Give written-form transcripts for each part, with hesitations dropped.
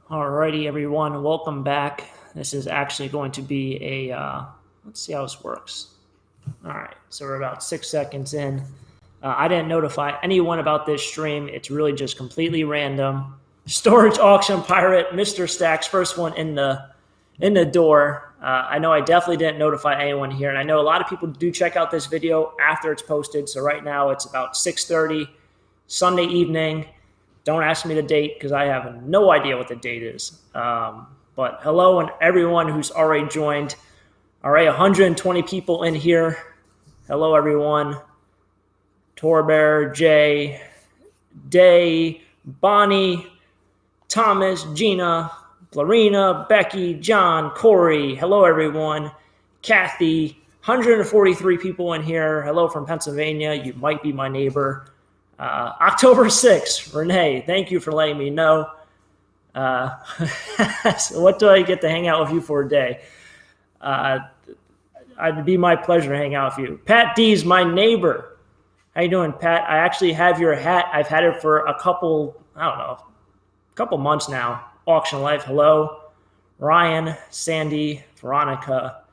Alrighty, everyone, welcome back. This is actually going to be let's see how this works. All right, so we're about 6 seconds in. I didn't notify anyone about this stream. It's really just completely random. Storage auction pirate, Mr. Stacks, first one in the door. I know I definitely didn't notify anyone here, and I know a lot of people do check out this video after it's posted. So right now it's about 6:30 Sunday evening. Don't ask me the date because I have no idea what the date is. But hello and everyone who's already joined. All right, 120 people in here. Hello, everyone. Torbear, Jay, Day, Bonnie, Thomas, Gina, Blarina, Becky, John, Corey. Hello, everyone. Kathy, 143 people in here. Hello from Pennsylvania. You might be my neighbor. October 6th, Renee, thank you for letting me know. So what do I get to hang out with you for a day? It'd be my pleasure to hang out with you. Pat D's my neighbor. How you doing, Pat? I actually have your hat. I've had it for a couple months now. Auction Life, hello. Ryan, Sandy, Veronica.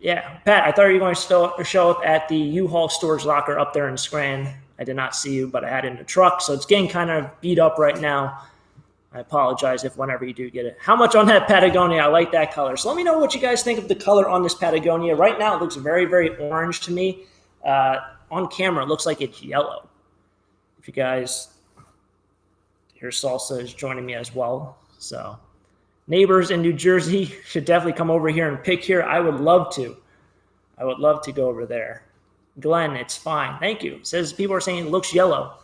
Yeah, Pat, I thought you were going to show up at the U-Haul storage locker up there in Scranton. I did not see you, but I had it in the truck, so it's getting kind of beat up right now. I apologize if whenever you do get it. How much on that Patagonia? I like that color. So let me know what you guys think of the color on this Patagonia. Right now, it looks very, very orange to me. On camera, it looks like it's yellow. If you guys, here Salsa is joining me as well. So neighbors in New Jersey should definitely come over here and pick here. I would love to. I would love to go over there. Glenn, it's fine. Thank you. It says people are saying it looks yellow.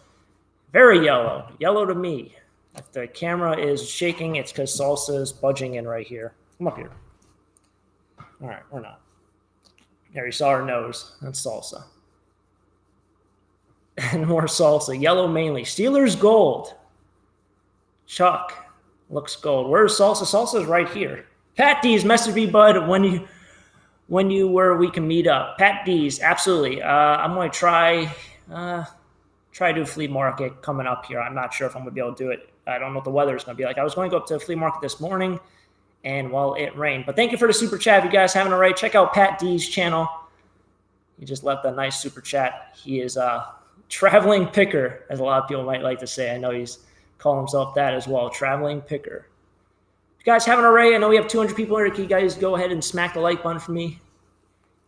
Very yellow. Yellow to me. If the camera is shaking, it's because Salsa is budging in right here. Come up here. All right, we're not. There, you saw her nose. That's Salsa. And more Salsa. Yellow mainly. Steelers gold. Chuck. Looks gold. Where's Salsa? Salsa's right here. Pat D's, message me, bud, when you were, we can meet up. Pat D's, absolutely. I'm going to try to do a flea market coming up here. I'm not sure if I'm going to be able to do it. I don't know what the weather is going to be like. I was going to go up to the flea market this morning, and, well, it rained. But thank you for the super chat. If you guys haven't already, check out Pat D's channel. He just left a nice super chat. He is a traveling picker, as a lot of people might like to say. I know he's calling himself that as well, traveling picker. If you guys haven't already, I know we have 200 people here. Can you guys go ahead and smack the like button for me?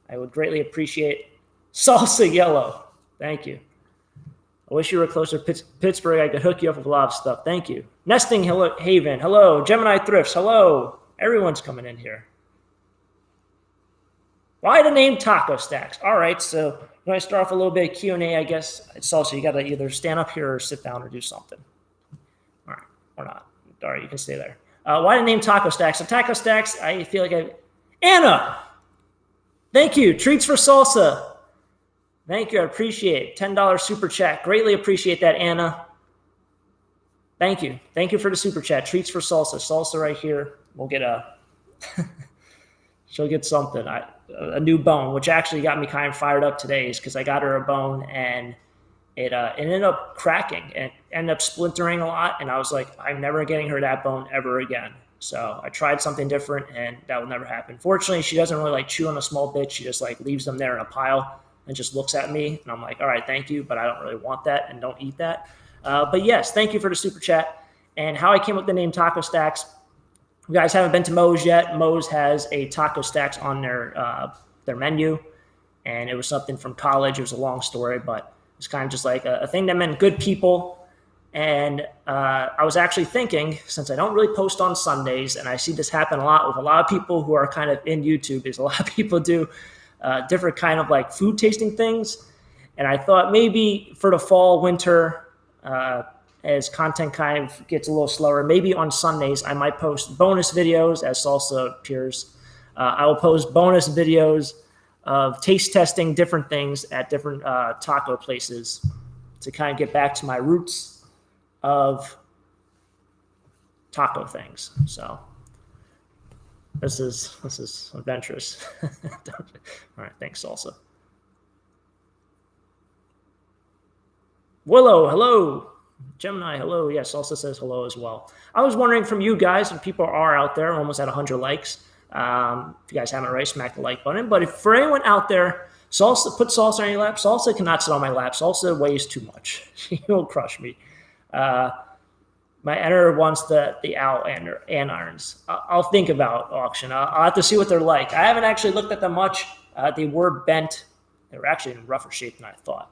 I would greatly appreciate Salsa Yellow. Thank you. I wish you were closer to Pittsburgh. I could hook you up with a lot of stuff. Thank you. Nesting Haven. Hello. Gemini Thrifts. Hello. Everyone's coming in here. Why the name Taco Stacks? All right, so when I start off a little bit of Q&A, I guess it's also you got to either stand up here or sit down or do something. All right, or not. All right, you can stay there. Why the name Taco Stacks? So Taco Stacks, I feel like Anna, thank you. Treats for Salsa. Thank you. I appreciate it. $10 super chat. Greatly appreciate that, Anna. Thank you. Thank you for the super chat. Treats for Salsa. Salsa right here. We'll get she'll get something. A new bone, which actually got me kind of fired up today, is because I got her a bone and it ended up cracking and ended up splintering a lot. And I was like, I'm never getting her that bone ever again. So I tried something different and that will never happen. Fortunately, she doesn't really like chew on a small bit. She just like leaves them there in a pile and just looks at me. And I'm like, all right, thank you, but I don't really want that and don't eat that. But yes, thank you for the super chat. And how I came up with the name Taco Stacks. You guys haven't been to Moe's yet. Moe's has a Taco Stacks on their menu. And it was something from college. It was a long story, but it's kind of just like a thing that meant good people. And I was actually thinking, since I don't really post on Sundays, and I see this happen a lot with a lot of people who are kind of in YouTube, is a lot of people do different kind of like food tasting things. And I thought maybe for the fall, winter, as content kind of gets a little slower, maybe on Sundays, I might post bonus videos as Salsa appears. I will post bonus videos of taste testing different things at different taco places to kind of get back to my roots of taco things. So this is adventurous. All right, thanks, Salsa. Willow, hello. Gemini, hello. Yes, Salsa says hello as well. I was wondering from you guys, if people are out there, almost at 100 likes. If you guys haven't already, smack the like button. But if for anyone out there, put Salsa on your lap. Salsa cannot sit on my lap. Salsa weighs too much. She will crush me. Uh, my editor wants the owl andirons. I'll think about auction. I'll have to see what they're like. I haven't actually looked at them much. They were bent. They were actually in rougher shape than I thought.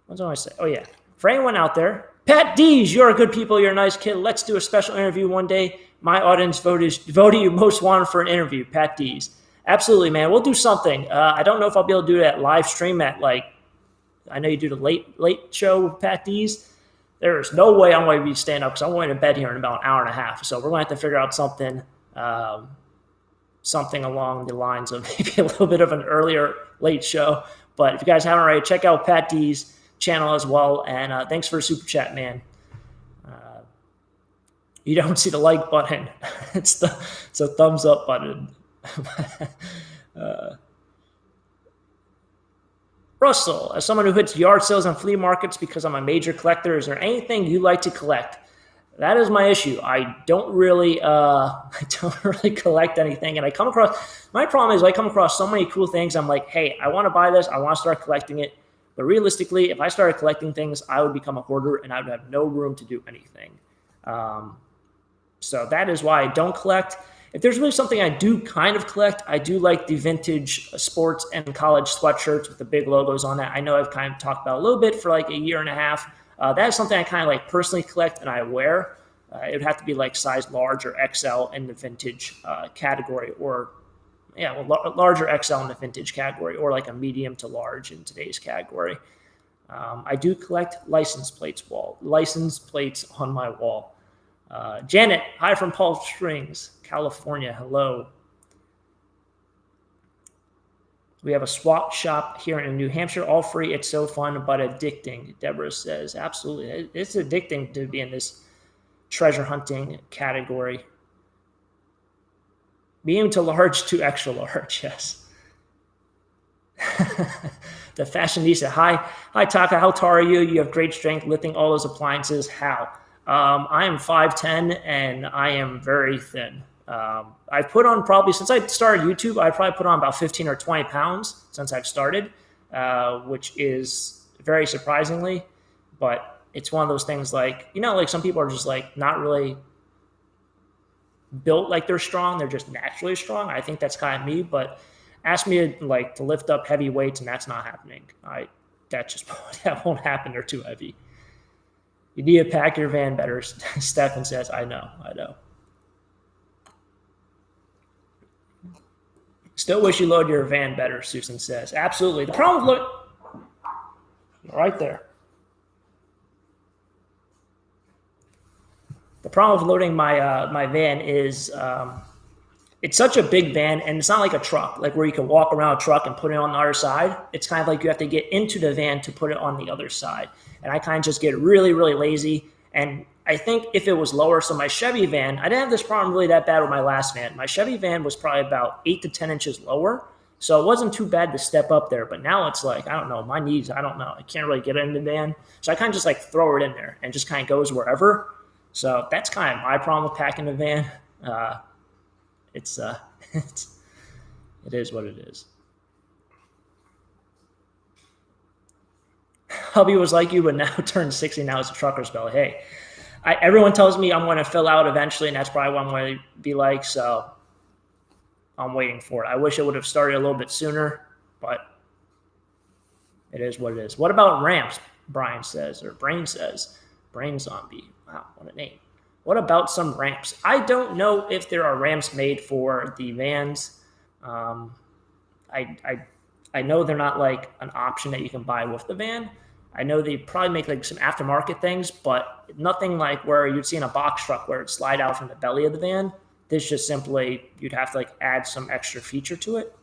What do I say? Oh, yeah. For anyone out there, Pat Dees, you're a good people. You're a nice kid. Let's do a special interview one day. My audience voted you most wanted for an interview, Pat Dees. Absolutely, man. We'll do something. I don't know if I'll be able to do that live stream at I know you do the late show with Pat Dees. There's no way I'm going to be staying up because I'm going to bed here in about an hour and a half. So we're going to have to figure out something along the lines of maybe a little bit of an earlier late show. But if you guys haven't already, check out Pat D's channel as well. And thanks for a super chat, man. You don't see the like button. It's a thumbs up button. Russell, as someone who hits yard sales and flea markets because I'm a major collector, is there anything you like to collect? That is my issue. I don't really collect anything, and my problem is I come across so many cool things. I'm like, hey, I want to buy this. I want to start collecting it. But realistically, if I started collecting things, I would become a hoarder, and I would have no room to do anything. So that is why I don't collect. If there's really something I do kind of collect, I do like the vintage sports and college sweatshirts with the big logos on that. I know I've kind of talked about a little bit for like a year and a half. That is something I kind of like personally collect and I wear. It would have to be like size large or XL in the vintage category, large or XL in the vintage category, or like a medium to large in today's category. I do collect license plates on my wall. Janet, hi from Palm Springs, California. Hello. We have a swap shop here in New Hampshire, all free. It's so fun, but addicting, Deborah says. Absolutely. It's addicting to be in this treasure hunting category. Medium to large to extra large, yes. The fashionista. Hi, Taka. How tall are you? You have great strength lifting all those appliances. How? I am 5'10", and I am very thin. I've put on probably, since I started YouTube, I probably put on about 15 or 20 pounds since I've started, which is very surprisingly, but it's one of those things like some people are just like not really built like they're strong. They're just naturally strong. I think that's kind of me, but ask me to lift up heavy weights, and that's not happening. That won't happen. They're too heavy. You need to pack your van better, Stefan says. I know. Still wish you load your van better, Susan says. Absolutely. The problem with right there. The problem with loading my van is it's such a big van, and it's not like a truck, like where you can walk around a truck and put it on the other side. It's kind of like you have to get into the van to put it on the other side. And I kind of just get really, really lazy. And I think if it was lower, so my Chevy van, I didn't have this problem really that bad with my last van. My Chevy van was probably about 8 to 10 inches lower. So it wasn't too bad to step up there. But now it's like, I don't know, my knees, I don't know. I can't really get in the van. So I kind of just throw it in there and just kind of goes wherever. So that's kind of my problem with packing the van. It is what it is. Hubby was like you, but now turned 60. Now it's a trucker's belly. Hey, everyone tells me I'm going to fill out eventually, and that's probably what I'm going to be like. So I'm waiting for it. I wish it would have started a little bit sooner, but it is what it is. What about ramps? Brian says, or Brain says. Brain Zombie. Wow, what a name. What about some ramps? I don't know if there are ramps made for the vans. I know they're not like an option that you can buy with the van. I know they probably make like some aftermarket things, but nothing like where you'd see in a box truck where it slide out from the belly of the van. This just simply, you'd have to add some extra feature to it.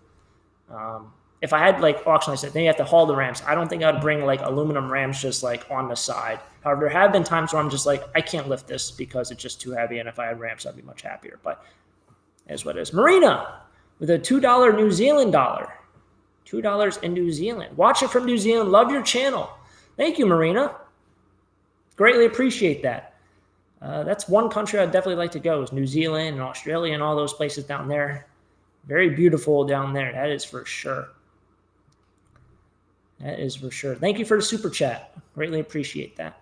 If I had auction license, then you have to haul the ramps. I don't think I'd bring aluminum rams just on the side. However, there have been times where I'm just I can't lift this because it's just too heavy. And if I had ramps, I'd be much happier. But that's what it is. Marina with a $2 New Zealand dollar. $2 in New Zealand. Watch it from New Zealand. Love your channel. Thank you, Marina. Greatly appreciate that. That's one country I'd definitely like to go is New Zealand and Australia and all those places down there. Very beautiful down there. That is for sure. That is for sure. Thank you for the super chat. Greatly appreciate that.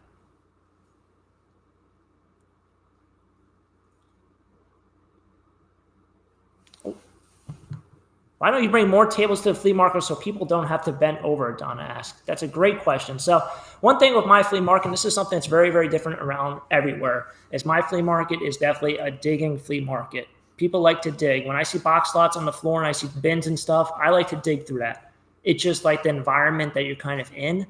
Why don't you bring more tables to the flea market so people don't have to bend over, Donna asked. That's a great question. So one thing with my flea market, and this is something that's very, very different around everywhere, is my flea market is definitely a digging flea market. People like to dig. When I see box lots on the floor and I see bins and stuff, I like to dig through that. It's just like the environment that you're kind of in.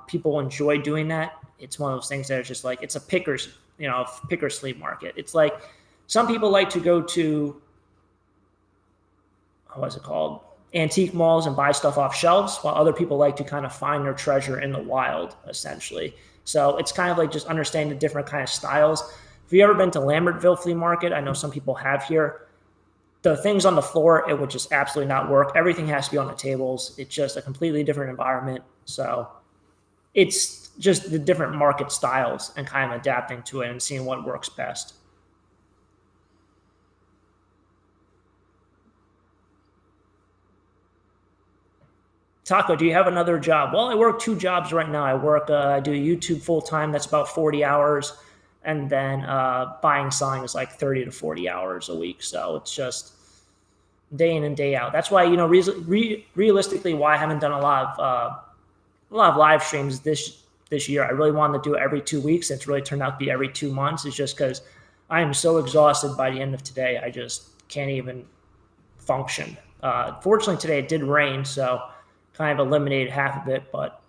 People enjoy doing that. It's one of those things that are just like, it's a picker's flea market. It's like some people like to go to, what's it called, antique malls and buy stuff off shelves, while other people like to kind of find their treasure in the wild, essentially. So it's kind of like just understanding the different kind of styles. If you've ever been to Lambertville Flea Market, I know some people have here, the things on the floor, it would just absolutely not work. Everything has to be on the tables. It's just a completely different environment. So it's just the different market styles and kind of adapting to it and seeing what works best. Taco, do you have another job? Well, I work 2 jobs right now. I do YouTube full time. That's about 40 hours. And then buying, selling is like 30 to 40 hours a week. So it's just day in and day out. That's why, realistically, why I haven't done a lot of live streams this year. I really wanted to do it every 2 weeks. It's really turned out to be every 2 months. It's just because I am so exhausted by the end of today. I just can't even function. Fortunately, today it did rain, so kind of eliminated half of it, but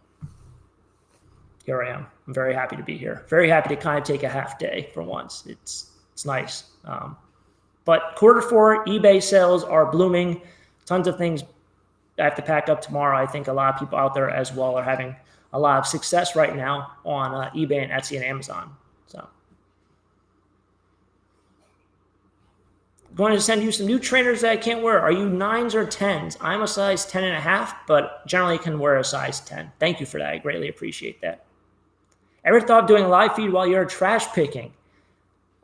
here I am. I'm very happy to be here. Very happy to kind of take a half day for once. It's nice. But Q4 eBay sales are blooming. Tons of things I have to pack up tomorrow. I think a lot of people out there as well are having a lot of success right now on eBay and Etsy and Amazon. So going to send you some new trainers that I can't wear. Are you 9s or 10s? I'm a size 10.5, but generally can wear a size 10. Thank you for that. I greatly appreciate that. Ever thought of doing a live feed while you're trash picking?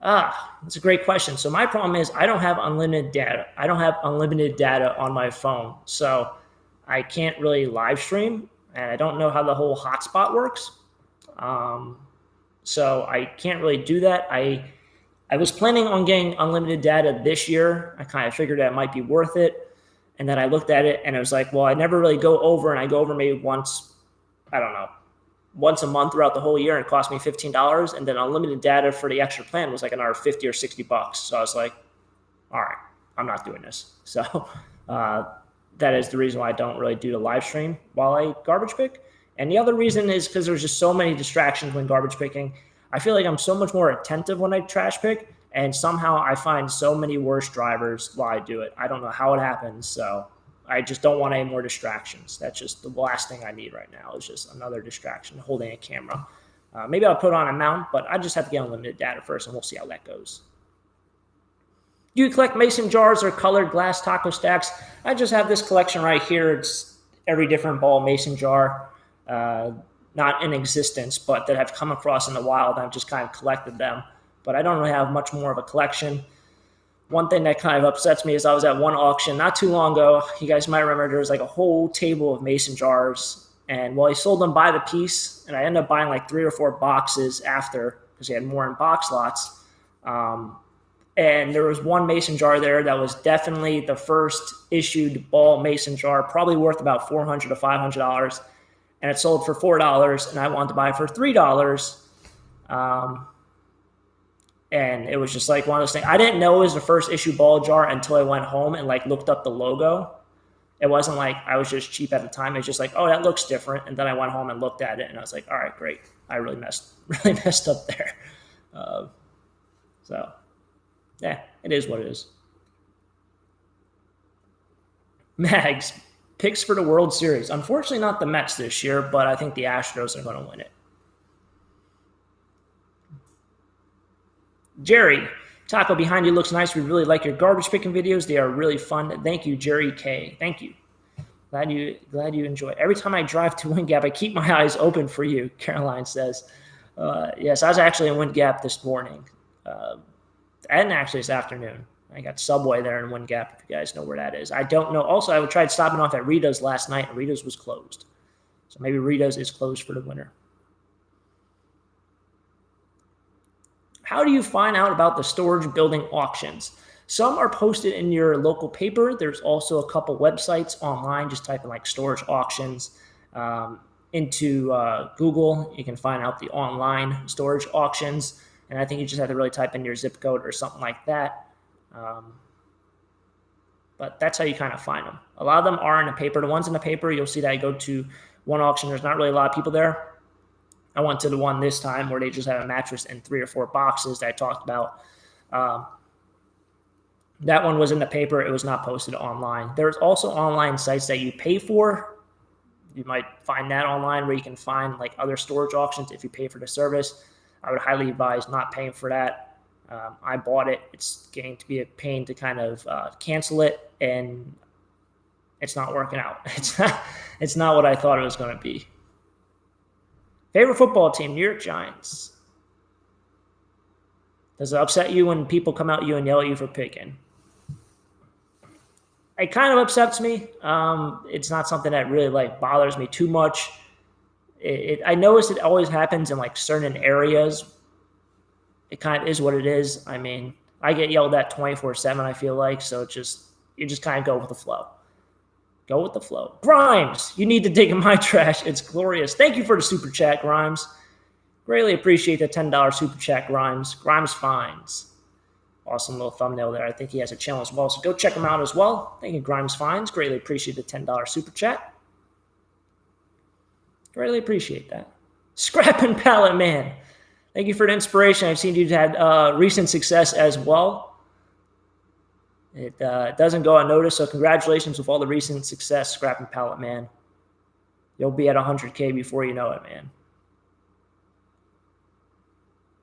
That's a great question. So my problem is I don't have unlimited data. I don't have unlimited data on my phone. So I can't really live stream, and I don't know how the whole hotspot works. So I can't really do that. I was planning on getting unlimited data this year. I kind of figured that it might be worth it. And then I looked at it and it was like, well, I never really go over, and I go over maybe once a month throughout the whole year, and it cost me $15. And then unlimited data for the extra plan was like another $50 or $60. So I was like, all right, I'm not doing this. So that is the reason why I don't really do the live stream while I garbage pick. And the other reason is because there's just so many distractions when garbage picking. I feel like I'm so much more attentive when I trash pick, and somehow I find so many worse drivers while I do it. I don't know how it happens, so I just don't want any more distractions. That's just the last thing I need right now is just another distraction, holding a camera. Maybe I'll put on a mount, but I just have to get unlimited data first, and we'll see how that goes. Do you collect mason jars or colored glass taco stacks? I just have this collection right here. It's every different ball mason jar. Not in existence, but that I've come across in the wild. I've just kind of collected them, but I don't really have much more of a collection. One thing that kind of upsets me is I was at one auction not too long ago. You guys might remember there was like a whole table of mason jars, and he sold them by the piece, and I ended up buying like 3 or 4 boxes after because he had more in box lots. And there was one mason jar there that was definitely the first issued ball mason jar, probably worth about $400 to $500. And it sold for $4, and I wanted to buy it for $3. And it was just like one of those things. I didn't know it was the first issue ball jar until I went home and like looked up the logo. It wasn't like I was just cheap at the time. It's just like, oh, that looks different. And then I went home and looked at it, and I was like, all right, great. I really messed up there. So, yeah, it is what it is. Mags. Picks for the World Series. Unfortunately, not the Mets this year, but I think the Astros are going to win it. Jerry, taco behind you looks nice. We really like your garbage picking videos. They are really fun. Thank you, Jerry K. Thank you. Glad you enjoy it. Every time I drive to Wind Gap, I keep my eyes open for you, Caroline says. Yes, I was actually in Wind Gap this morning, and actually this afternoon. I got Subway there in Wind Gap, if you guys know where that is. I don't know. Also, I tried stopping off at Rita's last night, and Rita's was closed. So maybe Rita's is closed for the winter. How do you find out about the storage building auctions? Some are posted in your local paper. There's also a couple websites online. Just type in like storage auctions into Google. You can find out the online storage auctions. And I think you just have to really type in your zip code or something like that. But that's how you kind of find them. A lot of them are in the paper. The ones in the paper, you'll see that I go to one auction. There's not really a lot of people there. I went to the one this time where they just have a mattress in 3 or 4 boxes that I talked about. That one was in the paper. It was not posted online. There's also online sites that you pay for. You might find that online where you can find like other storage auctions if you pay for the service. I would highly advise not paying for that. I bought it. It's getting to be a pain to kind of cancel it, and it's not working out. It's not what I thought it was going to be. Favorite football team, New York Giants. Does it upset you when people come out at you and yell at you for picking? It kind of upsets me. It's not something that really like bothers me too much. I notice it always happens in like certain areas. It kind of is what it is. I mean, I get yelled at 24/7, I feel like, so you just kind of go with the flow. Go with the flow. Grimes, you need to dig in my trash. It's glorious. Thank you for the super chat, Grimes. Greatly appreciate the $10 super chat, Grimes. Grimes Finds. Awesome little thumbnail there. I think he has a channel as well, so go check him out as well. Thank you, Grimes Finds. Greatly appreciate the $10 super chat. Greatly appreciate that. Scrap and Pallet Man. Thank you for the inspiration. I've seen you've had recent success as well. It doesn't go unnoticed, so congratulations with all the recent success, Scrap and Pallet Man. You'll be at 100K before you know it, man.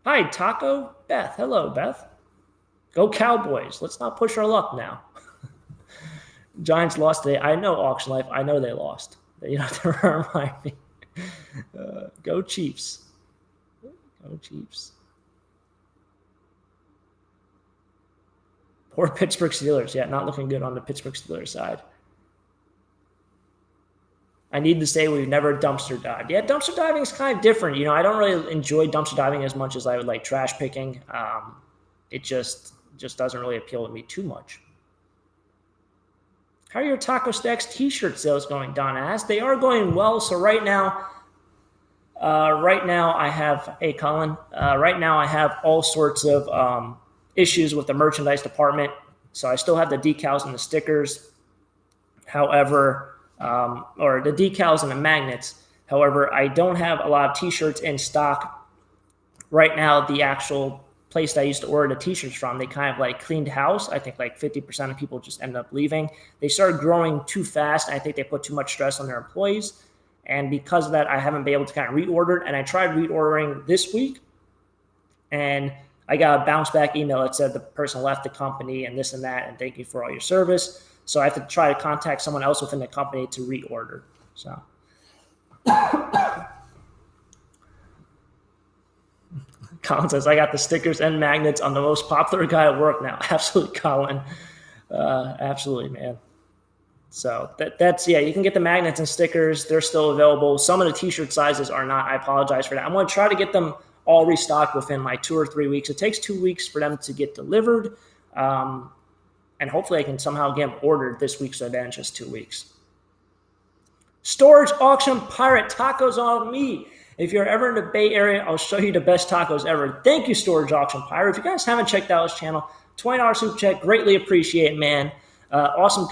Hi, Taco. Beth. Hello, Beth. Go Cowboys. Let's not push our luck now. Giants lost today. I know Auction Life. I know they lost. You don't have to remind me. Go Chiefs. Go Chiefs. Poor Pittsburgh Steelers. Yeah, not looking good on the Pittsburgh Steelers side. I need to say we've never dumpster dived. Yeah, dumpster diving is kind of different. I don't really enjoy dumpster diving as much as I would like trash picking. It just doesn't really appeal to me too much. How are your Taco Stacks t-shirt sales going, Don asked? They are going well. So right now I have, hey Colin, right now I have all sorts of issues with the merchandise department. So I still have the decals and the stickers. However, or the decals and the magnets. However, I don't have a lot of t-shirts in stock. Right now, the actual place that I used to order the t-shirts from, they kind of like cleaned house. I think like 50% of people just ended up leaving. They started growing too fast. And I think they put too much stress on their employees. And because of that, I haven't been able to kind of reorder. And I tried reordering this week, and I got a bounce back email that said the person left the company and this and that, and thank you for all your service. So I have to try to contact someone else within the company to reorder. So Colin says, I got the stickers and magnets on the most popular guy at work now. Absolutely, Colin. Absolutely, man. So that's, yeah, you can get the magnets and stickers. They're still available. Some of the t-shirt sizes are not. I apologize for that. I'm going to try to get them all restocked within like 2 or 3 weeks. It takes 2 weeks for them to get delivered. And hopefully I can somehow get them ordered this week, so then just 2 weeks. Storage Auction Pirate, tacos on me. If you're ever in the Bay Area, I'll show you the best tacos ever. Thank you, Storage Auction Pirate. If you guys haven't checked out his channel, $20 super chat, greatly appreciate it, man. Awesome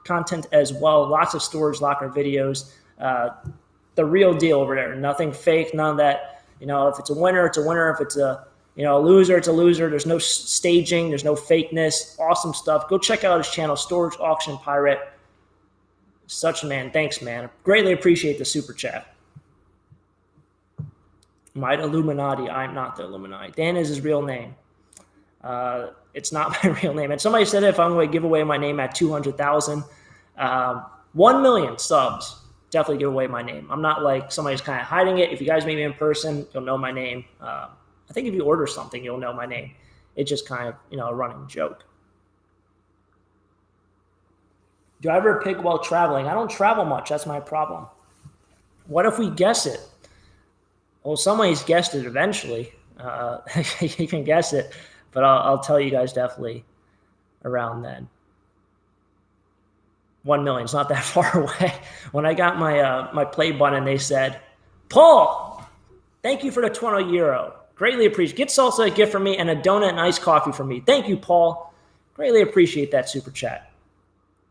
content as well. Lots of storage locker videos. The real deal over there. Nothing fake, none of that. If it's a winner, it's a winner. If it's a loser, it's a loser. There's no staging. There's no fakeness. Awesome stuff. Go check out his channel, Storage Auction Pirate. Such a man. Thanks, man. Greatly appreciate the super chat. Might Illuminati. I'm not the Illuminati. Dan is his real name. It's not my real name. And somebody said if I'm going to give away my name at 200,000, 1 million subs, definitely give away my name. I'm not like somebody who's kind of hiding it. If you guys meet me in person, you'll know my name. I think if you order something, you'll know my name. It's just kind of, a running joke. Do I ever pick while traveling? I don't travel much. That's my problem. What if we guess it? Well, somebody's guessed it eventually. You can guess it, but I'll tell you guys definitely around then. 1 million. It's not that far away. When I got my play button, they said, Paul, thank you for the 20 euro. Greatly appreciate. Get salsa a gift from me and a donut and iced coffee from me. Thank you, Paul. Greatly appreciate that super chat.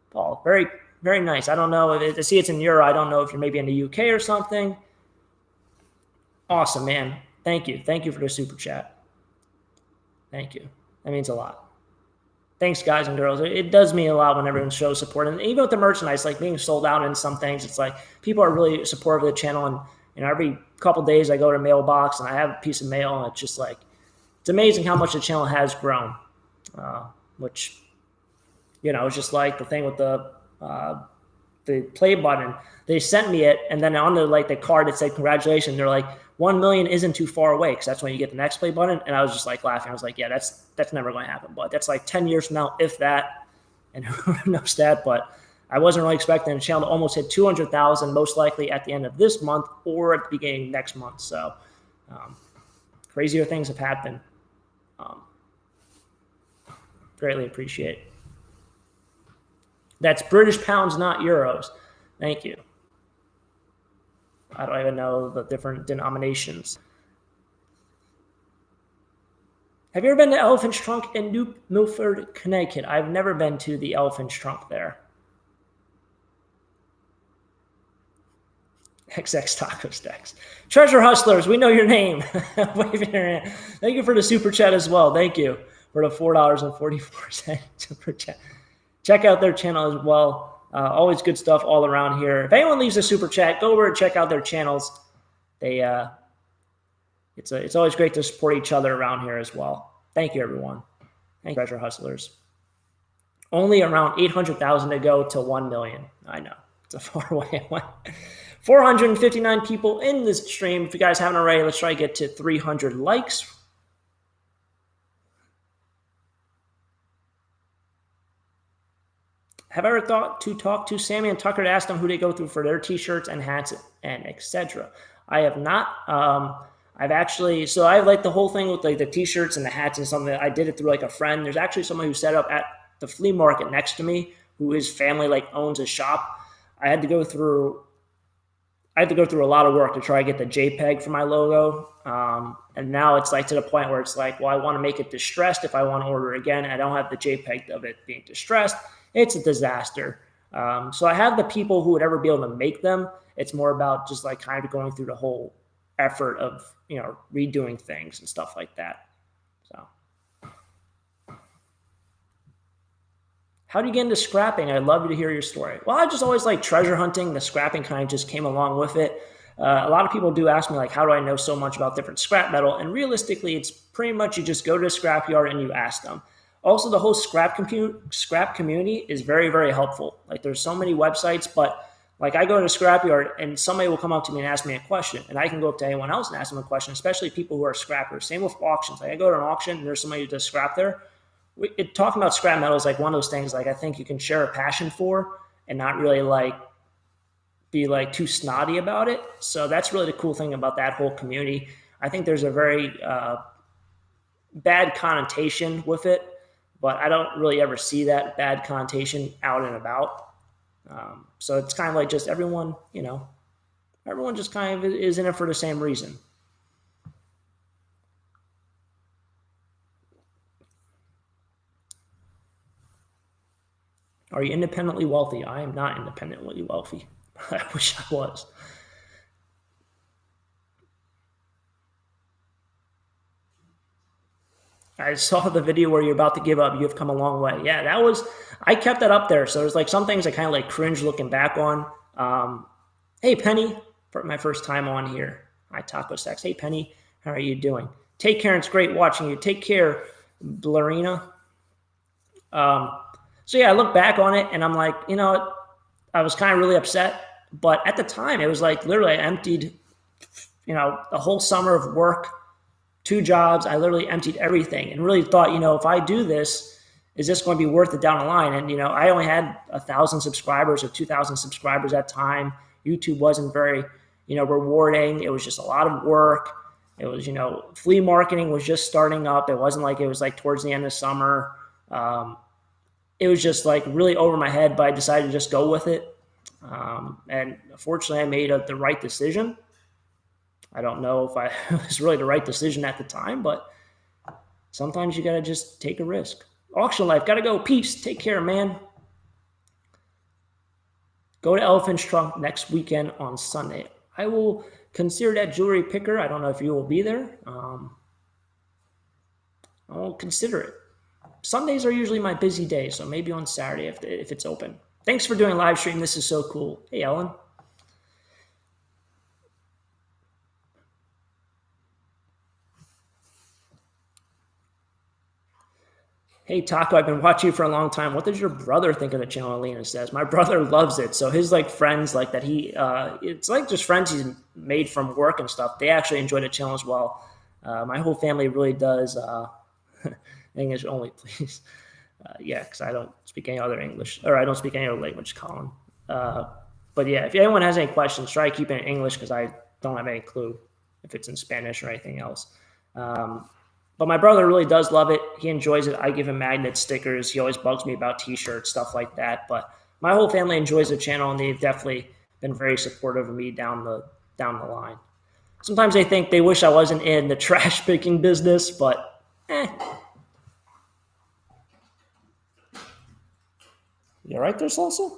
Paul, very, very nice. I don't know. I see it's in euro. I don't know if you're maybe in the UK or something. Awesome, man. Thank you. Thank you for the super chat. Thank you. That means a lot. Thanks, guys and girls. It does mean a lot when everyone shows support. And even with the merchandise, like being sold out in some things, it's like people are really supportive of the channel. And every couple days I go to a mailbox and I have a piece of mail. And it's just like, it's amazing how much the channel has grown, which, it's just like the thing with the play button. They sent me it. And then on the card, it said, congratulations. They're like, 1 million isn't too far away because that's when you get the next play button. And I was just like laughing. I was like, yeah, that's never going to happen. But that's like 10 years from now, if that, and who knows that. But I wasn't really expecting the channel to almost hit 200,000, most likely at the end of this month or at the beginning of next month. So crazier things have happened. Greatly appreciate it. That's British pounds, not euros. Thank you. I don't even know the different denominations. Have you ever been to Elephant's Trunk in New Milford, Connecticut? I've never been to the Elephant's Trunk there. XX Taco Stacks. Treasure Hustlers, we know your name. Waving your hand. Thank you for the super chat as well. Thank you for the $4.44 super chat. Check out their channel as well. Always good stuff all around here. If anyone leaves a super chat, go over and check out their channels. It's always great to support each other around here as well. Thank you, everyone. Thank you, Treasure Hustlers. Only around 800,000 to go to 1 million. I know. It's a far away one. 459 people in this stream. If you guys haven't already, let's try to get to 300 likes. Have I ever thought to talk to Sammy and Tucker to ask them who they go through for their t-shirts and hats and etc.? I have not. I've actually, so I have like the whole thing with like the t-shirts and the hats and something. I did it through like a friend. There's actually someone who set up at the flea market next to me who his family like owns a shop. I had to go through a lot of work to try to get the JPEG for my logo. And now it's like to the point where it's like, well, I want to make it distressed if I want to order again. I don't have the JPEG of it being distressed. It's a disaster. So I have the people who would ever be able to make them. It's more about just like kind of going through the whole effort of, redoing things and stuff like that. So how do you get into scrapping? I'd love to hear your story. Well, I just always like treasure hunting. The scrapping kind of just came along with it. A lot of people do ask me, like, how do I know so much about different scrap metal? And realistically, it's pretty much you just go to a scrapyard and you ask them. Also, the whole scrap community is very, very helpful. Like, there's so many websites, but like I go to a scrapyard and somebody will come up to me and ask me a question, and I can go up to anyone else and ask them a question, especially people who are scrappers. Same with auctions. Like I go to an auction and there's somebody who does scrap there. Talking about scrap metal is like one of those things like I think you can share a passion for and not really like be like too snotty about it. So that's really the cool thing about that whole community. I think there's a very bad connotation with it, but I don't really ever see that bad connotation out and about. So it's kind of like just everyone, everyone just kind of is in it for the same reason. Are you independently wealthy? I am not independently wealthy. I wish I was. I saw the video where you're about to give up. You have come a long way. Yeah, I kept that up there. So there's like some things I kind of like cringe looking back on. Hey, Penny, for my first time on here. Hi, Taco Stacks. Hey, Penny, how are you doing? Take care. It's great watching you. Take care, Blarina. So yeah, I look back on it and I'm like, I was kind of really upset. But at the time, it was like literally I emptied, a whole summer of work, 2 jobs. I literally emptied everything and really thought, if I do this, is this going to be worth it down the line? And, I only had 1,000 subscribers or 2,000 subscribers at the time. YouTube wasn't very, rewarding. It was just a lot of work. It was, flea marketing was just starting up. It wasn't like it was like towards the end of summer. It was just like really over my head, but I decided to just go with it. And fortunately, I made the right decision. I don't know if it was really the right decision at the time, but sometimes you got to just take a risk. Auction life, got to go. Peace. Take care, man. Go to Elephant's Trunk next weekend on Sunday. I will consider that jewelry picker. I don't know if you will be there. I'll consider it. Sundays are usually my busy day, so maybe on Saturday if it's open. Thanks for doing a live stream. This is so cool. Hey, Ellen. Hey, Taco, I've been watching you for a long time. What does your brother think of the channel? Alina says. My brother loves it. So his friends that it's like just friends he's made from work and stuff. They actually enjoy the channel as well. My whole family really does. English only, please. Yeah, because I don't speak any other English, or I don't speak any other language, Colin. But yeah, if anyone has any questions, try to keep it in English because I don't have any clue if it's in Spanish or anything else. But my brother really does love it. He enjoys it. I give him magnets, stickers. He always bugs me about T-shirts, stuff like that. But my whole family enjoys the channel, and they've definitely been very supportive of me down the line. Sometimes they think they wish I wasn't in the trash picking business, but You all right there, Salsa?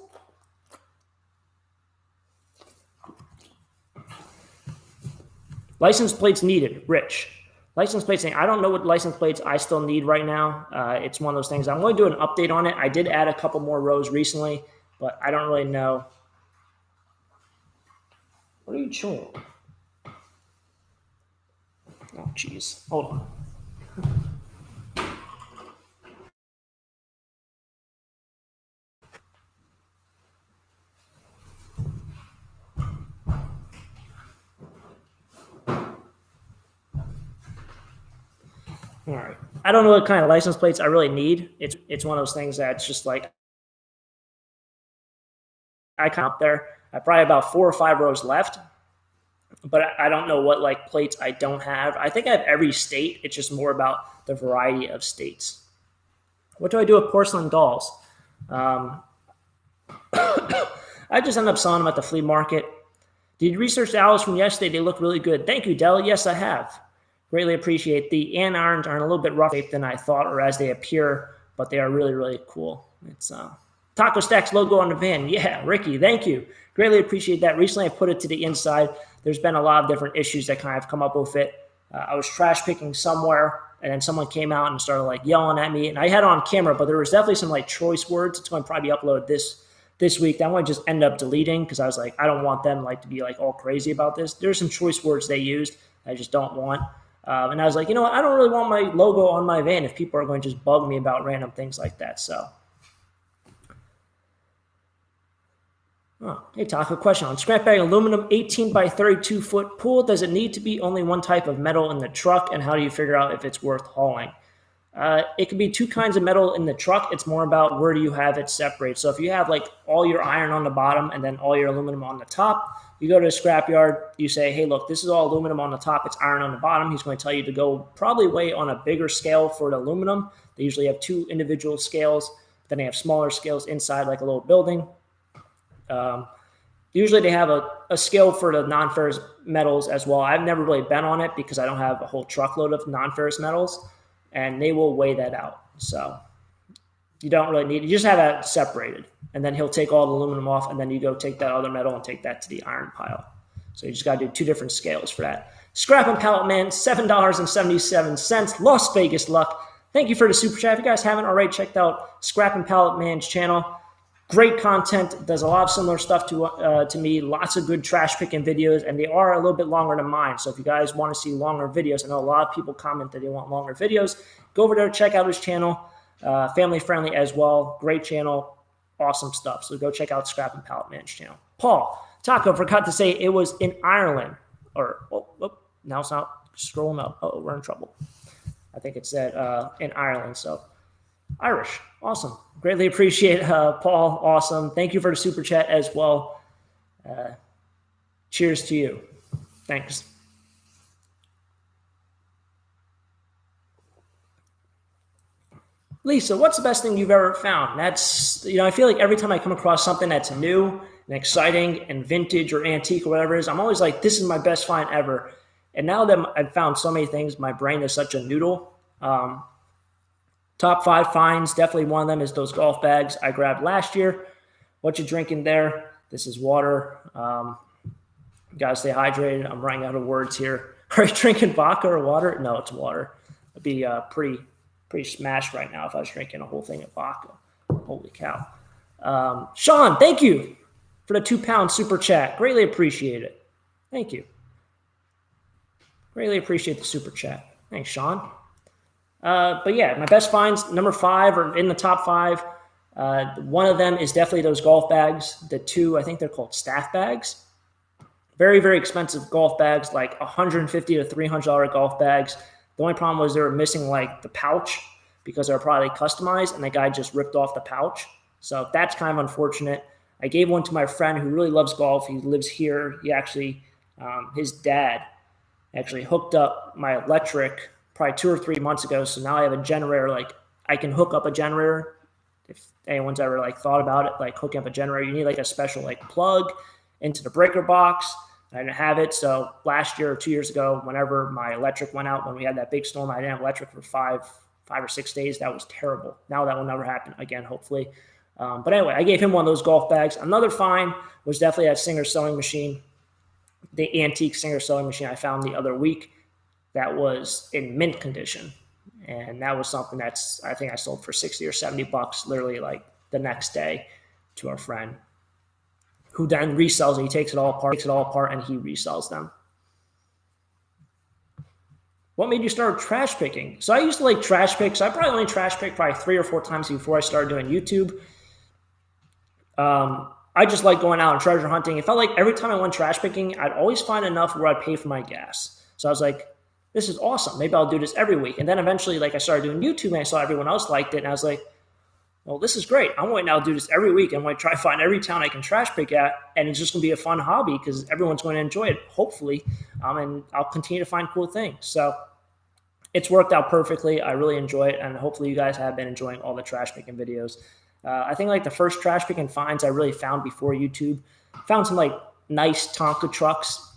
License plates needed. Rich. License plates, I don't know what license plates I still need right now. It's one of those things. I'm going to do an update on it. I did add a couple more rows recently, but I don't really know. What are you chewing? Oh, jeez. Hold on. All right. I don't know what kind of license plates I really need. It's one of those things that's just like I come up there. I probably have about 4 or 5 rows left, but I don't know what plates I don't have. I think I have every state. It's just more about the variety of states. What do I do with porcelain dolls? I just end up selling them at the flea market. Did you research the owls from yesterday? They look really good. Thank you, Dell. Yes, I have. Greatly appreciate. The andirons are in a little bit rough shape than I thought, or as they appear, but they are really, really cool. It's Taco Stacks logo on the van. Yeah, Ricky, thank you. Greatly appreciate that. Recently, I put it to the inside. There's been a lot of different issues that kind of come up with it. I was trash picking somewhere, and then someone came out and started yelling at me, and I had it on camera, but there was definitely some choice words. It's going to probably be uploaded this week. That one just ended up deleting because I was I don't want them to be all crazy about this. There's some choice words they used I just don't want. And I was like, you know what? I don't really want my logo on my van if people are going to just bug me about random things like that. So, hey, Taco, question on scrap bag aluminum 18 by 32 foot pool. Does it need to be only one type of metal in the truck? And how do you figure out if it's worth hauling? It could be 2 kinds of metal in the truck. It's more about where do you have it separate. So if you have all your iron on the bottom and then all your aluminum on the top, you go to a scrapyard, you say, hey, look, this is all aluminum on the top, it's iron on the bottom. He's going to tell you to go probably weigh on a bigger scale for the aluminum. They usually have 2 individual scales. Then they have smaller scales inside like a little building. Usually they have a scale for the non-ferrous metals as well. I've never really been on it because I don't have a whole truckload of non-ferrous metals, and they will weigh that out. So you don't really need it. You just have that separated, and then he'll take all the aluminum off, and then you go take that other metal and take that to the iron pile. So you just got to do 2 different scales for that. Scrap and Pallet Man, $7.77. Las Vegas Luck. Thank you for the super chat. If you guys haven't already checked out Scrap and Pallet Man's channel, great content. Does a lot of similar stuff to me. Lots of good trash picking videos, and they are a little bit longer than mine. So if you guys want to see longer videos, I know a lot of people comment that they want longer videos. Go over there, check out his channel. Family friendly as well. Great channel. Awesome stuff. So go check out Scrap and Pallet Man's channel. Paul, Taco, forgot to say it was in Ireland. Now it's not scrolling up. Oh, we're in trouble. I think it said in Ireland. So Irish. Awesome. Greatly appreciate Paul. Awesome. Thank you for the super chat as well. Cheers to you. Thanks. Lisa, what's the best thing you've ever found? That's, I feel like every time I come across something that's new and exciting and vintage or antique or whatever it is, I'm always like, this is my best find ever. And now that I've found so many things, my brain is such a noodle. Top 5 finds, definitely one of them is those golf bags I grabbed last year. What you drinking there? This is water. Gotta stay hydrated. I'm running out of words here. Are you drinking vodka or water? No, it's water. It'd be pretty smashed right now if I was drinking a whole thing of vodka. Holy cow. Sean, thank you for the 2-pound super chat. Greatly appreciate it. Thank you. Greatly appreciate the super chat. Thanks, Sean. But yeah, my best finds, number 5 or in the top 5. One of them is definitely those golf bags. The 2, I think they're called staff bags. Very, very expensive golf bags, like $150 to $300 golf bags. The only problem was they were missing like the pouch because they were probably customized and the guy just ripped off the pouch. So that's kind of unfortunate. I gave one to my friend who really loves golf. He lives here. He actually, his dad actually hooked up my electric probably 2 or 3 months ago. So now I have a generator. Like I can hook up a generator. If anyone's ever like thought about it, like hooking up a generator, you need like a special like plug into the breaker box. I didn't have it. So last year or 2 years ago, whenever my electric went out, when we had that big storm, I didn't have electric for five or 6 days. That was terrible. Now that will never happen again, hopefully. But anyway, I gave him one of those golf bags. Another find was definitely that Singer sewing machine, the antique Singer sewing machine I found the other week that was in mint condition. And that was something I think I sold for $60 or $70, literally like the next day to our friend, who then resells it. He takes it all apart, and he resells them. What made you start trash picking? So I used to like trash pick. So I probably only trash picked 3 or 4 times before I started doing YouTube. I just like going out and treasure hunting. It felt like every time I went trash picking, I'd always find enough where I'd pay for my gas. So I was like, this is awesome. Maybe I'll do this every week. And then eventually, like I started doing YouTube and I saw everyone else liked it. And I was like, well, this is great. I'm going to now do this every week. I'm going to try to find every town I can trash pick at, and it's just going to be a fun hobby because everyone's going to enjoy it, hopefully, and I'll continue to find cool things. So it's worked out perfectly. I really enjoy it, and hopefully you guys have been enjoying all the trash picking videos. I think like the first trash picking finds I really found before YouTube, found some like nice Tonka trucks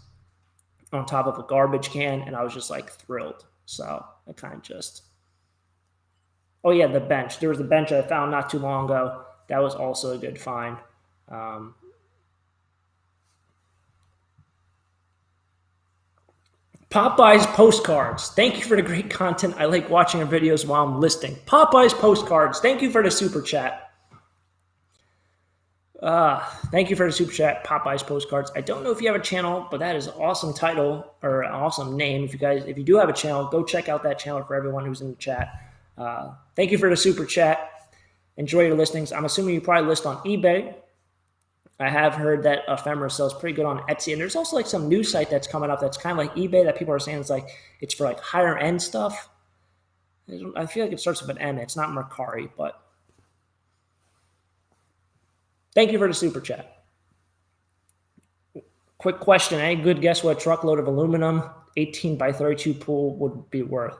on top of a garbage can, and I was just like thrilled. So I kind of just... Oh, yeah, the bench. There was a bench I found not too long ago. That was also a good find. Popeye's postcards. Thank you for the great content. I like watching your videos while I'm listing. Popeye's postcards. Thank you for the super chat. Thank you for the super chat, Popeye's postcards. I don't know if you have a channel, but that is an awesome title or an awesome name. If you do have a channel, go check out that channel for everyone who's in the chat. Thank you for the super chat. Enjoy your listings. I'm assuming you probably list on eBay. I have heard that ephemera sells pretty good on Etsy, and there's also like some new site that's coming up that's kind of like eBay that people are saying it's for like higher end stuff. I feel like it starts with an M. It's not Mercari, but thank you for the super chat. Quick question. Any good guess what a truckload of aluminum 18 by 32 pool would be worth?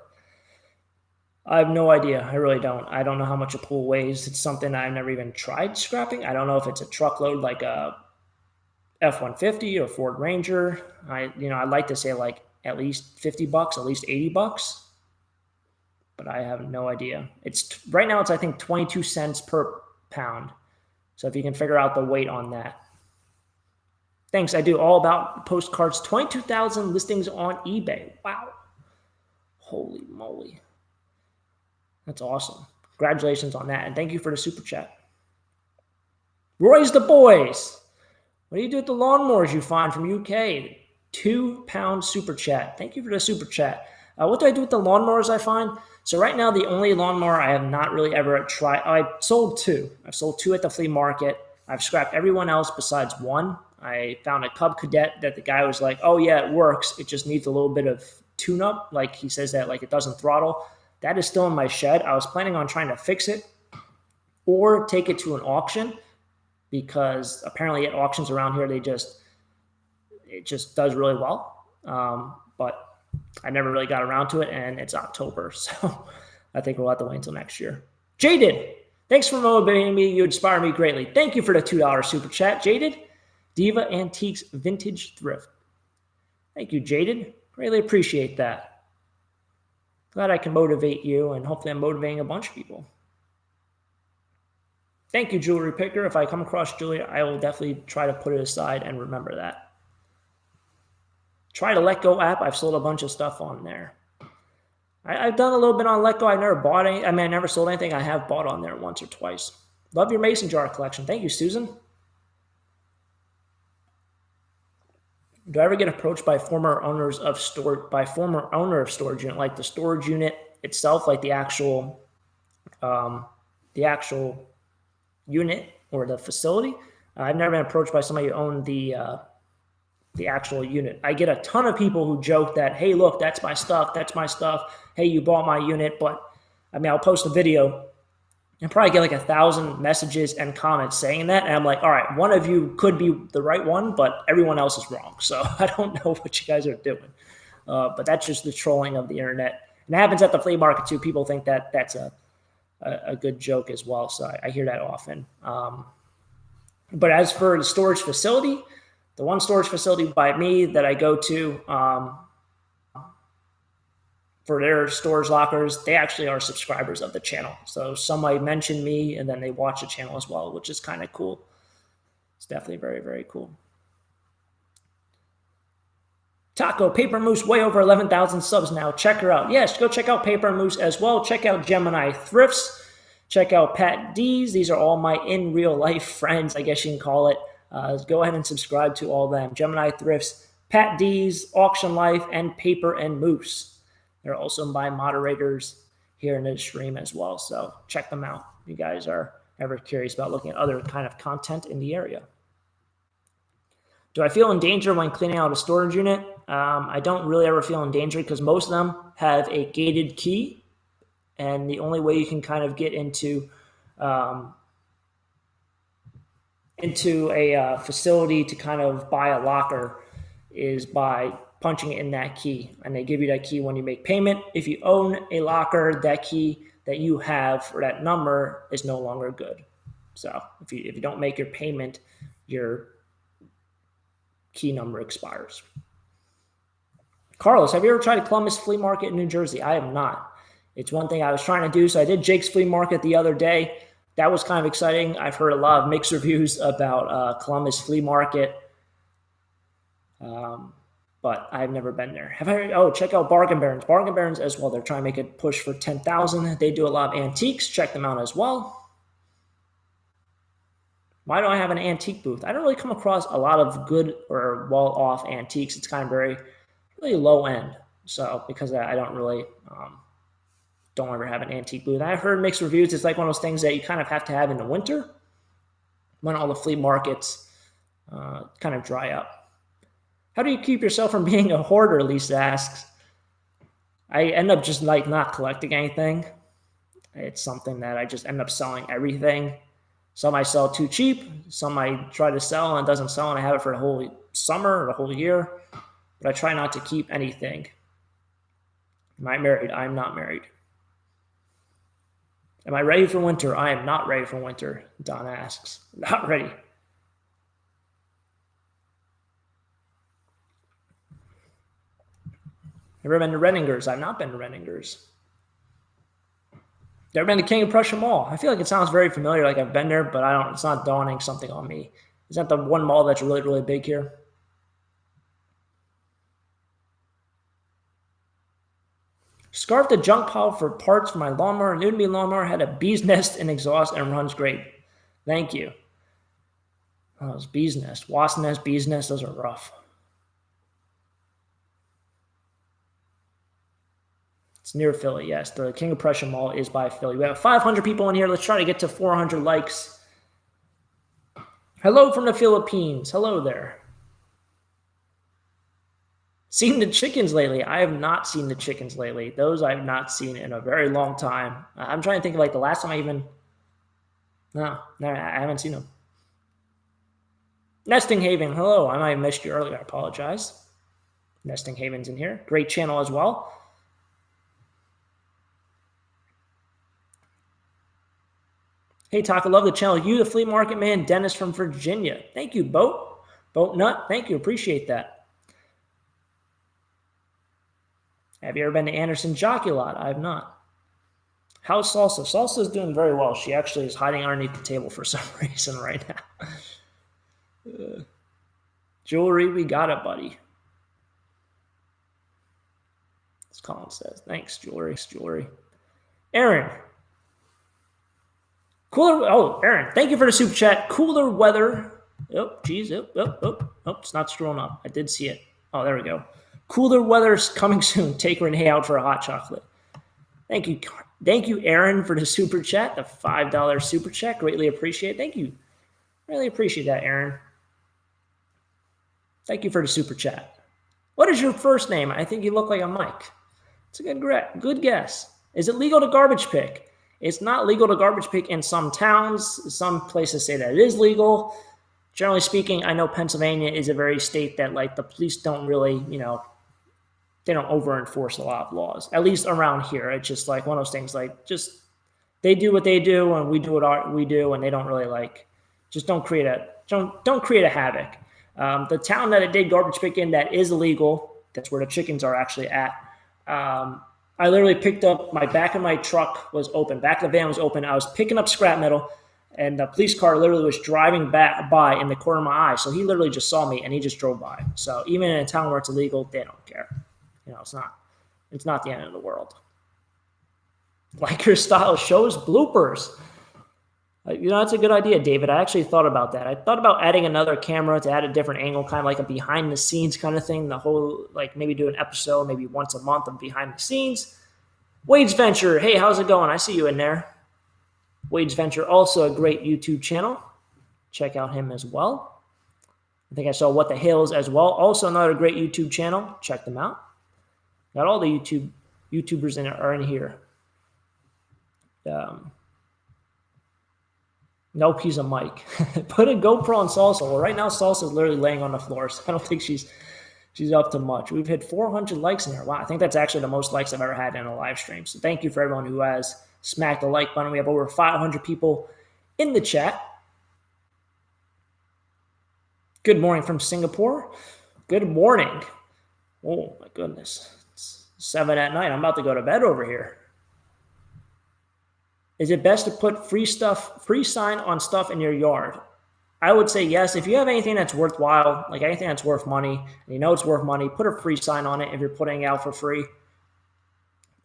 I have no idea. I really don't. I don't know how much a pool weighs. It's something I've never even tried scrapping. I don't know if it's a truckload like a F-150 or Ford Ranger. I'd like to say like at least $50, at least $80, but I have no idea. Right now it's I think 22 cents per pound. So if you can figure out the weight on that. Thanks. I do all about postcards. 22,000 listings on eBay. Wow. Holy moly. That's awesome. Congratulations on that. And thank you for the super chat. Roy's the boys. What do you do with the lawnmowers you find from UK? £2 super chat. Thank you for the super chat. What do I do with the lawnmowers I find? So right now, the only lawnmower I have not really ever tried, I sold 2. I've sold 2 at the flea market. I've scrapped everyone else besides one. I found a Cub Cadet that the guy was like, oh yeah, it works. It just needs a little bit of tune up. Like he says that like it doesn't throttle. That is still in my shed. I was planning on trying to fix it or take it to an auction, because apparently at auctions around here, it just does really well. But I never really got around to it, and it's October. So I think we'll have to wait until next year. Jaded, thanks for motivating me. You inspire me greatly. Thank you for the $2 super chat, Jaded. Diva Antiques Vintage Thrift. Thank you, Jaded. Greatly appreciate that. Glad I can motivate you, and hopefully I'm motivating a bunch of people. Thank you, Jewelry Picker. If I come across jewelry, I will definitely try to put it aside and remember that. Try the Let Go app. I've sold a bunch of stuff on there. I've done a little bit on Let Go. I never bought any. I mean, I never sold anything. I have bought on there once or twice. Love your mason jar collection. Thank you, Susan. Do I ever get approached by former owners of storage unit, like the storage unit itself, like the actual unit or the facility? I've never been approached by somebody who owned the actual unit. I get a ton of people who joke that, hey, look, that's my stuff. That's my stuff. Hey, you bought my unit. But I mean, I'll post a video and probably get like 1,000 messages and comments saying that. And I'm like, all right, one of you could be the right one, but everyone else is wrong. So I don't know what you guys are doing. But that's just the trolling of the internet. And it happens at the flea market too. People think that that's a good joke as well. So I hear that often. But as for the storage facility, the one storage facility by me that I go to for their storage lockers, they actually are subscribers of the channel. So somebody mentioned me and then they watch the channel as well, which is kind of cool. It's definitely very, very cool. Taco, Paper Moose, way over 11,000 subs now. Check her out. Yes, go check out Paper Moose as well. Check out Gemini Thrifts. Check out Pat D's. These are all my in real life friends, I guess you can call it. Go ahead and subscribe to all of them. Gemini Thrifts, Pat D's, Auction Life, and Paper and Moose. They're also my moderators here in the stream as well. So check them out. If you guys are ever curious about looking at other kind of content in the area. Do I feel in danger when cleaning out a storage unit? I don't really ever feel in danger because most of them have a gated key. And the only way you can kind of get into a facility to kind of buy a locker is by punching in that key, and they give you that key when you make payment. If you own a locker, that key that you have or that number is no longer good. So if you don't make your payment, your key number expires. Carlos, have you ever tried a Columbus flea market in New Jersey? I have not. It's one thing I was trying to do. So I did Jake's flea market the other day. That was kind of exciting. I've heard a lot of mixed reviews about Columbus flea market. But I've never been there. Check out Bargain Barons. Bargain Barons as well. They're trying to make a push for 10,000. They do a lot of antiques. Check them out as well. Why do I have an antique booth? I don't really come across a lot of good or well-off antiques. It's kind of really low end. So because I don't really don't ever have an antique booth. I've heard mixed reviews. It's like one of those things that you kind of have to have in the winter when all the flea markets kind of dry up. How do you keep yourself from being a hoarder, Lisa asks. I end up just like not collecting anything. It's something that I just end up selling everything. Some I sell too cheap. Some I try to sell and it doesn't sell and I have it for the whole summer or the whole year. But I try not to keep anything. Am I married? I'm not married. Am I ready for winter? I am not ready for winter, Don asks. Not ready. Ever been to Renninger's? I've not been to Renninger's. Ever been to King of Prussia Mall? I feel like it sounds very familiar, like I've been there, but it's not dawning something on me. Is that the one mall that's really, really big here? Scarfed a junk pile for parts for my lawnmower. New to me lawnmower had a bee's nest and exhaust and runs great. Thank you. Oh, those bee's nest. Wasp nest, bee's nest, those are rough. It's near Philly, yes. The King of Prussia Mall is by Philly. We have 500 people in here. Let's try to get to 400 likes. Hello from the Philippines. Hello there. Seen the chickens lately? I have not seen the chickens lately. Those I have not seen in a very long time. I'm trying to think of like the last time I even. No, I haven't seen them. Nesting Haven. Hello. I might have missed you earlier. I apologize. Nesting Haven's in here. Great channel as well. Hey, Talk, I love the channel. You, the flea market man, Dennis from Virginia. Thank you, Boat. Boat Nut. Thank you. Appreciate that. Have you ever been to Anderson Jockey Lot? I have not. How's Salsa? Salsa is doing very well. She actually is hiding underneath the table for some reason right now. Jewelry, we got it, buddy. As Colin says. Thanks, jewelry. Aaron. Cooler. Oh, Aaron, thank you for the super chat. Cooler weather. Oh, geez. Oh, it's not scrolling up. I did see it. Oh, there we go. Cooler weather's coming soon. Take Renee out for a hot chocolate. Thank you, Aaron, for the super chat, the $5 super chat. Greatly appreciate it. Thank you. Really appreciate that, Aaron. Thank you for the super chat. What is your first name? I think you look like a Mike. It's a good guess. Is it legal to garbage pick? It's not legal to garbage pick in some towns. Some places say that it is legal. Generally speaking, I know Pennsylvania is a very state that like the police don't really, they don't over enforce a lot of laws, at least around here. It's just like one of those things like just they do what they do and we do what we do, and they don't really like just don't create a havoc. The town that it did garbage pick in that is illegal, that's where the chickens are actually at. I literally picked up my back of my truck was open, back of the van was open. I was picking up scrap metal, and the police car literally was driving by in the corner of my eye. So he literally just saw me and he just drove by. So even in a town where it's illegal, they don't care. It's not the end of the world. Like your style shows bloopers. That's a good idea, David. I actually thought about that. I thought about adding another camera to add a different angle, kind of like a behind the scenes kind of thing. The whole, like maybe do an episode, maybe once a month of behind the scenes. Wade's Venture. Hey, how's it going? I see you in there. Wade's Venture, also a great YouTube channel. Check out him as well. I think I saw What the Hills as well. Also another great YouTube channel. Check them out. Got all the YouTubers are in here. Nope, he's a mic. Put a GoPro on Salsa. Well, right now Salsa is literally laying on the floor, so I don't think she's up to much. We've hit 400 likes in here. Wow, I think that's actually the most likes I've ever had in a live stream. So thank you for everyone who has smacked the like button. We have over 500 people in the chat. Good morning from Singapore. Good morning. Oh, my goodness. It's 7 at night. I'm about to go to bed over here. Is it best to put free sign on stuff in your yard? I would say yes. If you have anything that's worthwhile, like anything that's worth money, and you know it's worth money, put a free sign on it if you're putting it out for free.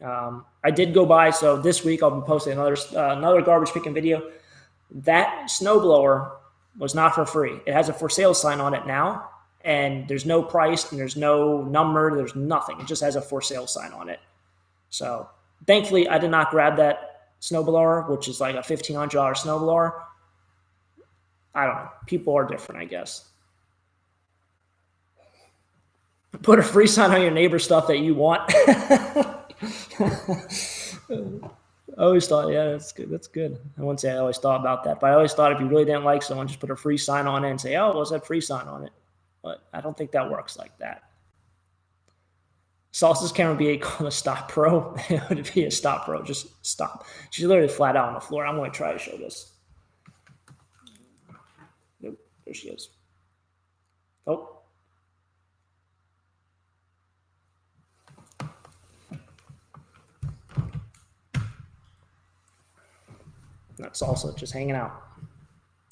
I did go by, so this week I'll be posting another garbage picking video. That snowblower was not for free. It has a for sale sign on it now, and there's no price, and there's no number, there's nothing. It just has a for sale sign on it. So thankfully, I did not grab that snowblower, which is like a $1,500 snowblower. I don't know. People are different, I guess. Put a free sign on your neighbor stuff that you want. I always thought, yeah, that's good. That's good. I wouldn't say I always thought about that, but I always thought if you really didn't like someone, just put a free sign on it and say, oh, well, it's a free sign on it. But I don't think that works like that. Salsa's camera be called a stop pro. It would be a stop pro. Just stop. She's literally flat out on the floor. I'm going to try to show this. Nope. There she is. Oh. That's Salsa just hanging out.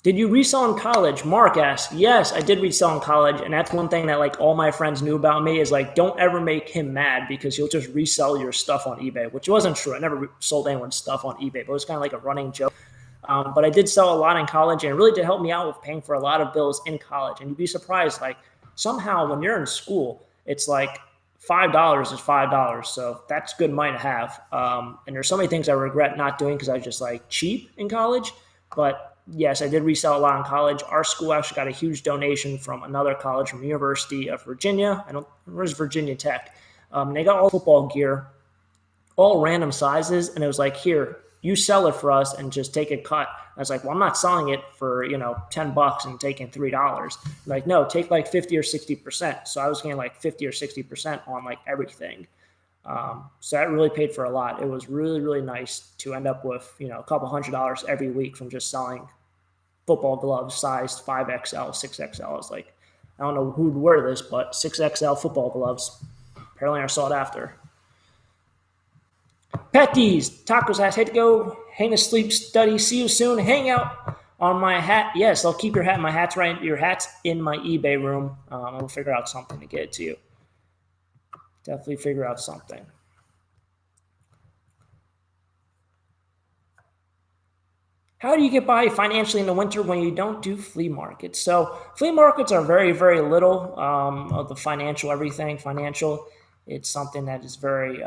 Did you resell in college? Mark asked. Yes, I did resell in college, and that's one thing that like all my friends knew about me is like don't ever make him mad because he'll just resell your stuff on eBay, which wasn't true. I never sold anyone's stuff on eBay, but it was kind of like a running joke. But I did sell a lot in college, and it really did help me out with paying for a lot of bills in college. And you'd be surprised, like somehow when you're in school, it's like $5 is $5, so that's good money to have. And there's so many things I regret not doing because I was just like cheap in college, but yes, I did resell a lot in college. Our school actually got a huge donation from another college, from the University of Virginia. Where's Virginia Tech? They got all football gear, all random sizes, and it was like, here, you sell it for us and just take a cut. I was like, well, I'm not selling it for $10 and taking $3. Like, no, take like 50 or 60%. So I was getting like 50 or 60% on like everything. So that really paid for a lot. It was really, really nice to end up with a couple $100 every week from just selling football gloves sized 5XL, 6XL. I was like, I don't know who would wear this, but 6XL football gloves apparently are sought after. Petties, tacos ass, hate to go, hang asleep, study, see you soon, hang out on my hat. Yes, I'll keep your hat. My hat's right. Your hat's in my eBay room. I'll figure out something to get it to you. Definitely figure out something. How do you get by financially in the winter when you don't do flea markets? So flea markets are very, very little of the financial everything. Financial, it's something that is very,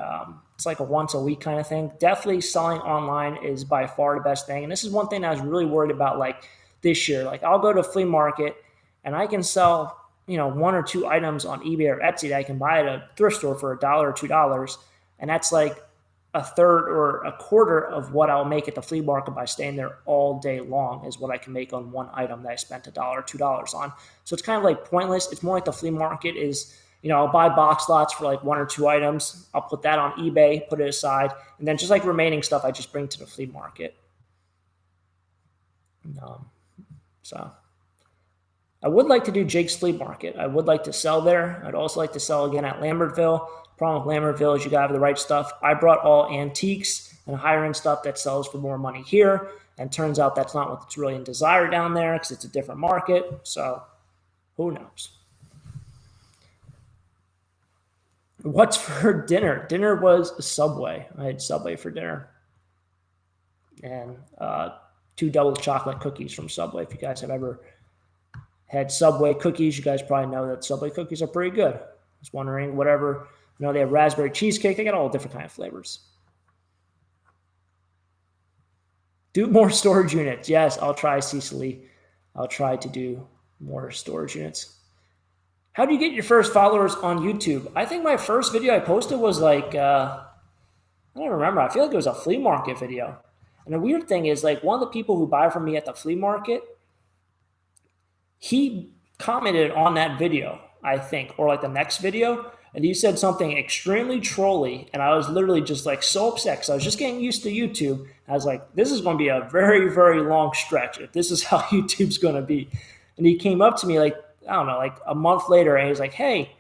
it's like a once a week kind of thing. Definitely selling online is by far the best thing. And this is one thing I was really worried about like this year. Like I'll go to a flea market and I can sell, one or two items on eBay or Etsy that I can buy at a thrift store for $1 or $2. And that's like a third or a quarter of what I'll make at the flea market by staying there all day long is what I can make on one item that I spent $1 or $2 on. So it's kind of like pointless. It's more like the flea market is, I'll buy box lots for like one or two items. I'll put that on eBay, put it aside. And then just like remaining stuff, I just bring to the flea market. So I would like to do Jake's Flea Market. I would like to sell there. I'd also like to sell again at Lambertville. Problem with Lambertville is you got to have the right stuff. I brought all antiques and higher end stuff that sells for more money here. And turns out that's not what's really in desire down there because it's a different market. So who knows? What's for dinner? Dinner was Subway. I had Subway for dinner. And 2 double chocolate cookies from Subway. If you guys have ever had Subway cookies, you guys probably know that Subway cookies are pretty good. I was wondering, whatever, they have raspberry cheesecake. They got all different kind of flavors. Do more storage units. Yes, I'll try, Cecily. I'll try to do more storage units. How do you get your first followers on YouTube? I think my first video I posted was like, I don't remember. I feel like it was a flea market video. And the weird thing is, like, one of the people who buy from me at the flea market, he commented on that video, I think, or like the next video, and he said something extremely trolly, and I was literally just like so upset because I was just getting used to YouTube. I was like, this is going to be a very, very long stretch if this is how YouTube's going to be. And he came up to me like, I don't know, like a month later, and he was like, hey,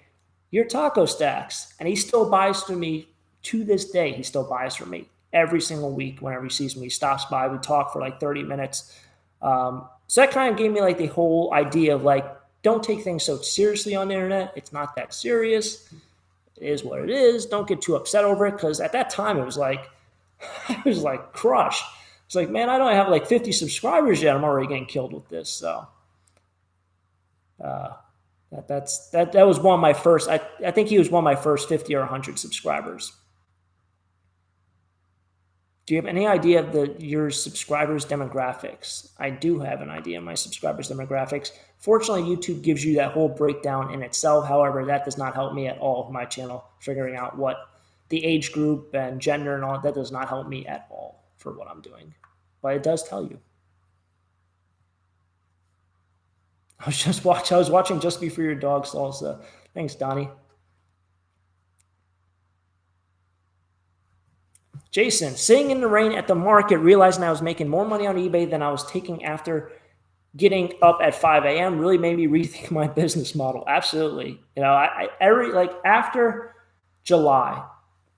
your taco stacks. And he still buys from me to this day. He still buys from me every single week whenever he sees me. He stops by. We talk for like 30 minutes. So that kind of gave me like the whole idea of like, don't take things so seriously on the internet. It's not that serious. It is what it is. Don't get too upset over it. Because at that time, it was like, I was like crushed. It's like, man, I don't have like 50 subscribers yet. I'm already getting killed with this. So that was one of my first, I think he was one of my first 50 or 100 subscribers. Do you have any idea of your subscribers' demographics? I do have an idea of my subscribers' demographics. Fortunately, YouTube gives you that whole breakdown in itself. However, that does not help me at all with my channel, figuring out what the age group and gender and all that does not help me at all for what I'm doing. But it does tell you. I was watching Just Before Your Dog Salsa. Thanks, Donnie. Jason, sitting in the rain at the market, realizing I was making more money on eBay than I was taking after getting up at 5 a.m. really made me rethink my business model. Absolutely. After July,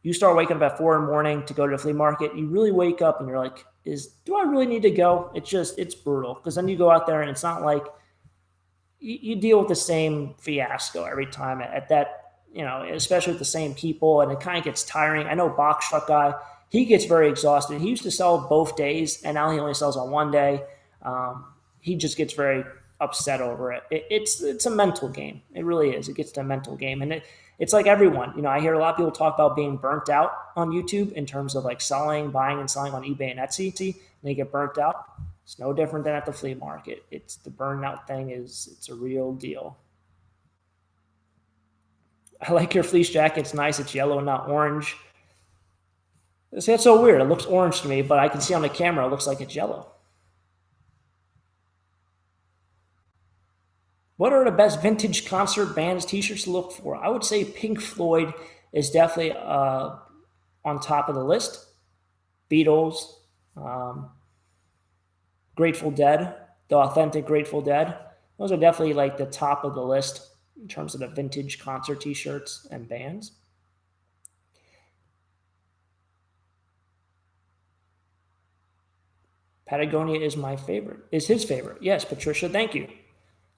you start waking up at 4 in the morning to go to the flea market. You really wake up and you're like, do I really need to go? It's brutal. Because then you go out there and it's not like you deal with the same fiasco every time at that, especially with the same people, and it kind of gets tiring. I know Box Truck Guy, he gets very exhausted. He used to sell both days, and now he only sells on one day. He just gets very upset over it. It's a mental game. It really is. It gets to a mental game, and it's like everyone. I hear a lot of people talk about being burnt out on YouTube in terms of like buying and selling on eBay and Etsy, and they get burnt out. It's no different than at the flea market. It's the burnout thing it's a real deal. I like your fleece jacket. It's nice. It's yellow and not orange. See, that's so weird. It looks orange to me, but I can see on the camera it looks like it's yellow. What are the best vintage concert bands t-shirts to look for? I would say Pink Floyd is definitely on top of the list. Beatles, um, Grateful Dead, the authentic Grateful Dead. Those are definitely like the top of the list in terms of the vintage concert t-shirts and bands. Patagonia is my favorite. Is his favorite. Yes, Patricia, thank you.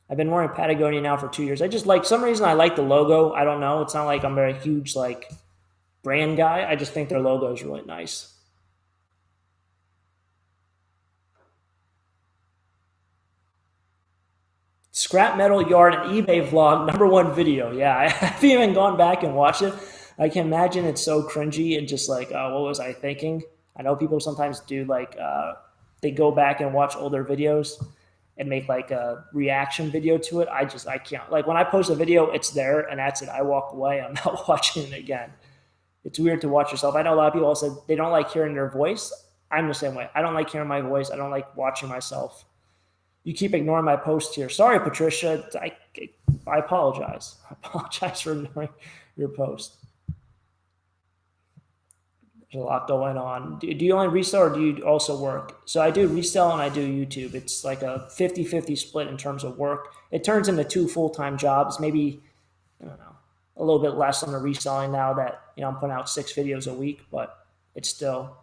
I've been wearing Patagonia now for 2 years. I just like some reason I like the logo. I don't know. It's not like I'm a huge like brand guy. I just think their logo is really nice. Scrap Metal Yard and eBay vlog #1 video. Yeah, I haven't even gone back and watched it. I can imagine it's so cringy and just like, what was I thinking? I know people sometimes do like they go back and watch older videos and make like a reaction video to it. I can't. Like when I post a video, it's there and that's it. I walk away. I'm not watching it again. It's weird to watch yourself. I know a lot of people also they don't like hearing their voice. I'm the same way. I don't like hearing my voice. I don't like watching myself. You keep ignoring my post here. Sorry, Patricia. I apologize. I apologize for ignoring your post. There's a lot going on. Do you only resell or do you also work? So I do resell and I do YouTube. It's like a 50-50 split in terms of work. It turns into 2 full-time jobs, maybe, I don't know, a little bit less on the reselling now that, I'm putting out 6 videos a week, but it's still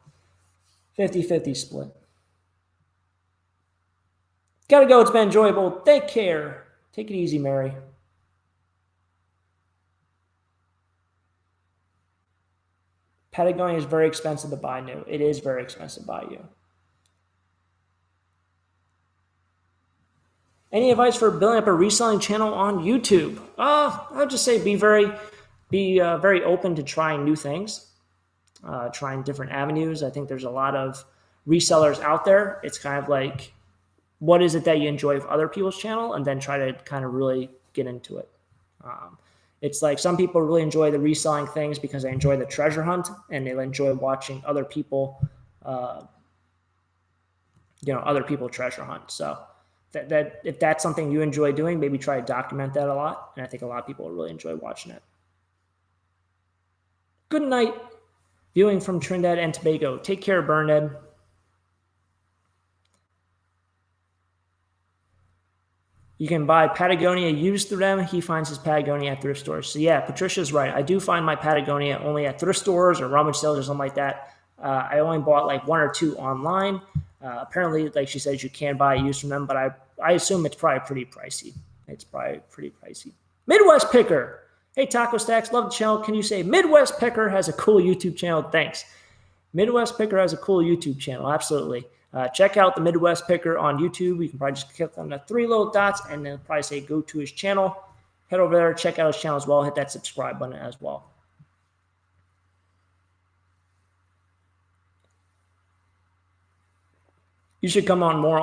50-50 split. Gotta go. It's been enjoyable. Take care. Take it easy, Mary. Patagonia is very expensive to buy new. It is very expensive to buy you. Any advice for building up a reselling channel on YouTube? I'd just say be very open to trying new things, trying different avenues. I think there's a lot of resellers out there. It's kind of like, what is it that you enjoy of other people's channel, and then try to kind of really get into it. It's like some people really enjoy the reselling things because they enjoy the treasure hunt and they enjoy watching other people, other people treasure hunt. So that if that's something you enjoy doing, maybe try to document that a lot. And I think a lot of people really enjoy watching it. Good night. Viewing from Trinidad and Tobago. Take care, Bernard. You can buy Patagonia used through them. He finds his Patagonia at thrift stores. So yeah, Patricia's right. I do find my Patagonia only at thrift stores or rummage sales or something like that. I only bought like 1 or 2 online. Apparently, like she says, you can buy used from them, but I assume it's probably pretty pricey. It's probably pretty pricey. Midwest Picker. Hey, Taco Stacks, love the channel. Can you say Midwest Picker has a cool YouTube channel? Thanks. Midwest Picker has a cool YouTube channel. Absolutely. Check out the Midwest Picker on YouTube. You can probably just click on the 3 little dots and then probably say go to his channel. Head over there, check out his channel as well. Hit that subscribe button as well. You should come on more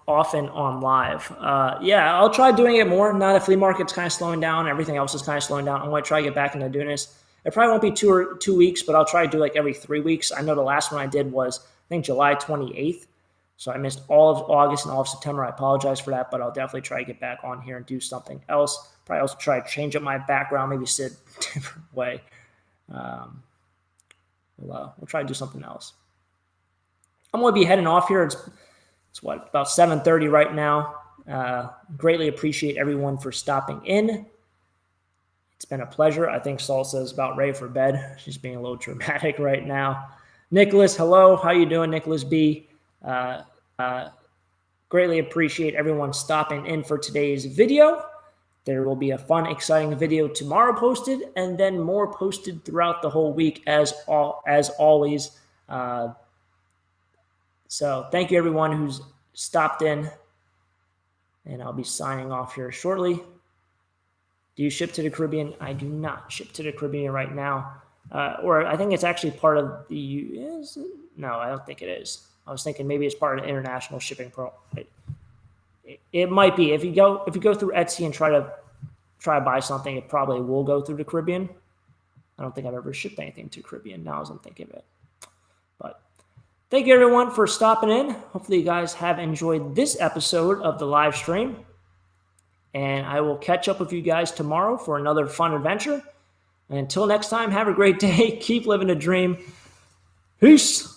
often on live. Yeah, I'll try doing it more. Now the flea market's kind of slowing down. Everything else is kind of slowing down. I'm going to try to get back into doing this. It probably won't be 2 weeks, but I'll try to do like every 3 weeks. I know the last one I did was, I think, July 28th. So I missed all of August and all of September. I apologize for that, but I'll definitely try to get back on here and do something else. Probably also try to change up my background, maybe sit a different way. We'll try to do something else. I'm going to be heading off here. It's about 7:30 right now. Greatly appreciate everyone for stopping in. It's been a pleasure. I think Salsa is about ready for bed. She's being a little dramatic right now. Nicholas, hello. How you doing, Nicholas B? Greatly appreciate everyone stopping in for today's video. There will be a fun, exciting video tomorrow posted, and then more posted throughout the whole week as always. So thank you, everyone who's stopped in, and I'll be signing off here shortly. Do you ship to the Caribbean? I do not ship to the Caribbean right now. Or I think it's actually part of the U.S. No, I don't think it is. I was thinking maybe it's part of the international shipping pro. It might be. If you go through Etsy and try to buy something, it probably will go through the Caribbean. I don't think I've ever shipped anything to Caribbean now as I'm thinking of it. But thank you everyone for stopping in. Hopefully you guys have enjoyed this episode of the live stream. And I will catch up with you guys tomorrow for another fun adventure. And until next time, have a great day. Keep living the dream. Peace.